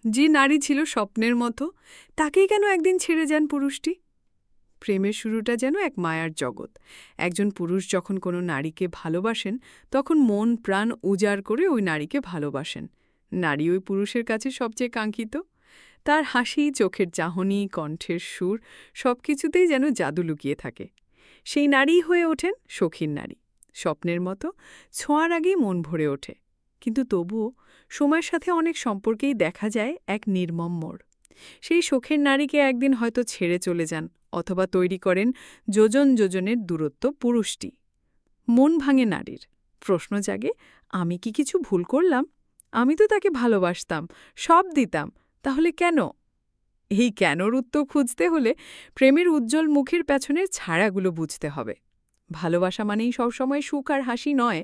যে নারী ছিল স্বপ্নের মতো, তাকেই কেন একদিন ছেড়ে যান পুরুষটি? প্রেমের শুরুটা যেন এক মায়ার জগৎ। একজন পুরুষ যখন কোনো নারীকে ভালোবাসেন, তখন মন প্রাণ উজাড় করে ওই নারীকে ভালোবাসেন। নারী ওই পুরুষের কাছে সবচেয়ে কাঙ্ক্ষিত। তার হাসি, চোখের চাহনি, কণ্ঠের সুর সবকিছুতেই যেন জাদু লুকিয়ে থাকে। সেই নারীই হয়ে ওঠেন শৌখিন নারী। স্বপ্নের মতো ছোঁয়ার আগেই মন ভরে ওঠে। কিন্তু তবুও সময়ের সাথে অনেক সম্পর্কেই দেখা যায় এক নির্মম মোড়। সেই শখের নারীকে একদিন হয়তো ছেড়ে চলে যান, অথবা তৈরি করেন যোজন যোজনের দূরত্ব পুরুষটি। মন ভাঙে নারীর। প্রশ্ন জাগে, আমি কি কিছু ভুল করলাম? আমি তো তাকে ভালোবাসতাম, সব দিতাম, তাহলে কেন? এই কেনর উত্তর খুঁজতে হলে প্রেমের উজ্জ্বল মুখের পেছনের ছায়াগুলো বুঝতে হবে। ভালোবাসা মানেই সবসময় সুখ আর হাসি নয়,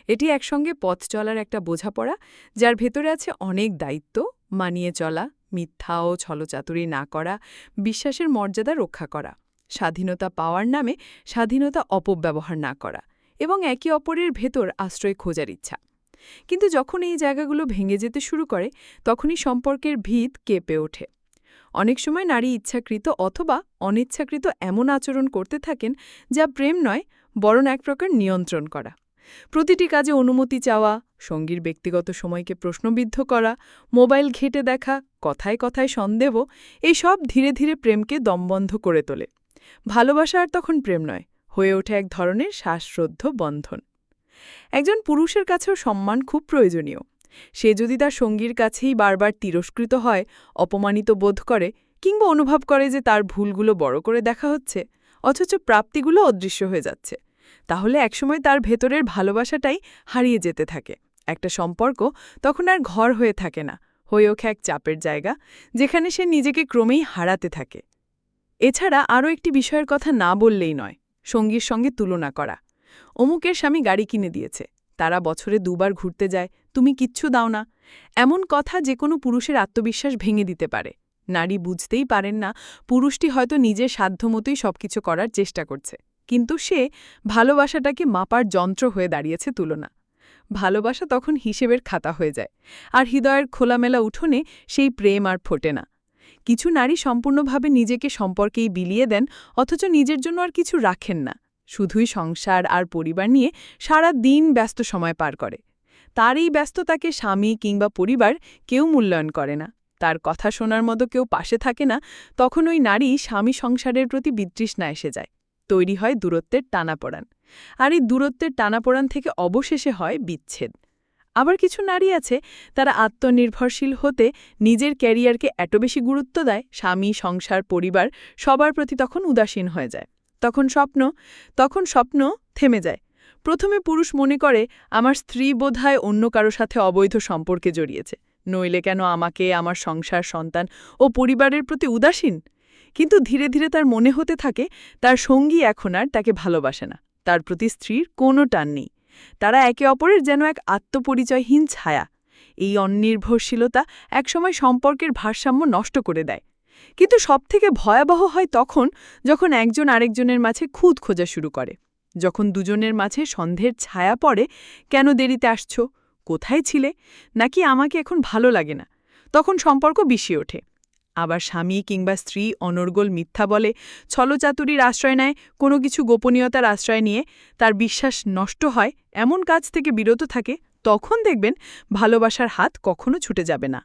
এটি একসঙ্গে পথ চলার একটা বোঝাপড়া, যার ভেতরে আছে অনেক দায়িত্ব, মানিয়ে চলা, মিথ্যা ও ছলচাতুরি না করা, বিশ্বাসের মর্যাদা রক্ষা করা, স্বাধীনতা পাওয়ার নামে স্বাধীনতা অপব্যবহার না করা, এবং একে অপরের ভেতর আশ্রয় খোঁজার ইচ্ছা। কিন্তু যখন এই জায়গাগুলো ভেঙে যেতে শুরু করে, তখনই সম্পর্কের ভিত কেঁপে ওঠে। অনেক সময় নারী ইচ্ছাকৃত অথবা অনিচ্ছাকৃত এমন আচরণ করতে থাকেন, যা প্রেম নয়, বরং এক প্রকার নিয়ন্ত্রণ করা। প্রতিটি কাজে অনুমতি চাওয়া, সঙ্গীর ব্যক্তিগত সময়কে প্রশ্নবিদ্ধ করা, মোবাইল ঘেঁটে দেখা, কথায় কথায় সন্দেহ, এই সব ধীরে ধীরে প্রেমকে দমবন্ধ করে তোলে। ভালোবাসা আর তখন প্রেম নয়, হয়ে ওঠে এক ধরনের শ্বাসরোধ বন্ধন। একজন পুরুষের কাছেও সম্মান খুব প্রয়োজনীয়। সে যদি তার সঙ্গীর কাছেই বারবার তিরস্কৃত হয়, অপমানিত বোধ করে, কিংবা অনুভব করে যে তার ভুলগুলো বড় করে দেখা হচ্ছে, অথচ প্রাপ্তিগুলো অদৃশ্য হয়ে যাচ্ছে, তাহলে একসময় তার ভেতরের ভালোবাসাটাই হারিয়ে যেতে থাকে। একটা সম্পর্ক তখন আর ঘর হয়ে থাকে না, হয়ে ওঠে এক চাপের জায়গা, যেখানে সে নিজেকে ক্রমেই হারাতে থাকে। এছাড়া আরও একটি বিষয়ের কথা না বললেই নয়, সঙ্গীর সঙ্গে তুলনা করা। অমুকের স্বামী গাড়ি কিনে দিয়েছে, তারা বছরে 2 বার ঘুরতে যায়, তুমি কিচ্ছু দাও না। এমন কথা যে কোনো পুরুষের আত্মবিশ্বাস ভেঙে দিতে পারে। নারী বুঝতেই পারেন না, পুরুষটি হয়তো নিজের সাধ্যমতোই সবকিছু করার চেষ্টা করছে, কিন্তু সে ভালোবাসাটাকে মাপার যন্ত্র হয়ে দাঁড়িয়েছে তুলনা। ভালোবাসা তখন হিসেবের খাতা হয়ে যায়, আর হৃদয়ের খোলামেলা উঠোনে সেই প্রেম আর ফোটে না। কিছু নারী সম্পূর্ণভাবে নিজেকে সম্পর্কেই বিলিয়ে দেন, অথচ নিজের জন্য আর কিছু রাখেন না, শুধুই সংসার আর পরিবার নিয়ে সারা দিন ব্যস্ত সময় পার করে। তার এই ব্যস্ততাকে স্বামী কিংবা পরিবার কেউ মূল্যায়ন করে না, তার কথা শোনার মতো কেউ পাশে থাকে না। তখন ওই নারী স্বামী সংসারের প্রতি বিতৃষ্ণা এসে যায়, তৈরি হয় দূরত্বের টানাপোড়ান, আর এই দূরত্বের টানাপোড়ান থেকে অবশেষে হয় বিচ্ছেদ। আবার কিছু নারী আছে, তারা আত্মনির্ভরশীল হতে নিজের ক্যারিয়ারকে এত বেশি গুরুত্ব দেয়, স্বামী, সংসার, পরিবার সবার প্রতি তখন উদাসীন হয়ে যায়। তখন স্বপ্ন থেমে যায়। প্রথমে পুরুষ মনে করে, আমার স্ত্রী বোধহয় অন্য কারো সাথে অবৈধ সম্পর্কে জড়িয়েছে, নইলে কেন আমাকে, আমার সংসার, সন্তান ও পরিবারের প্রতি উদাসীন। কিন্তু ধীরে ধীরে তার মনে হতে থাকে, তার সঙ্গী এখন আর তাকে ভালোবাসে না, তার প্রতি স্ত্রীর কোনো টান নেই। তারা একে অপরের যেন এক আত্মপরিচয়হীন ছায়া। এই অনির্ভরশীলতা একসময় সম্পর্কের ভারসাম্য নষ্ট করে দেয়। কিন্তু সবথেকে ভয়াবহ হয় তখন, যখন একজন আরেকজনের মাঝে খুঁত খোঁজা শুরু করে, যখন দুজনের মাঝে সন্দেহের ছায়া পড়ে, কেন দেরিতে আসছো, কোথায় ছিলে, নাকি আমাকে এখন ভালো লাগে না, তখন সম্পর্ক বিষিয়ে ওঠে। আবার স্বামী কিংবা স্ত্রী অনর্গল মিথ্যা বলে, ছলচাতুরির আশ্রয় নেয়, কোনো কিছু গোপনীয়তার আশ্রয় নিয়ে তার বিশ্বাস নষ্ট হয়, এমন কাজ থেকে বিরত থাকে, তখন দেখবেন ভালোবাসার হাত কখনো ছুটে যাবে না।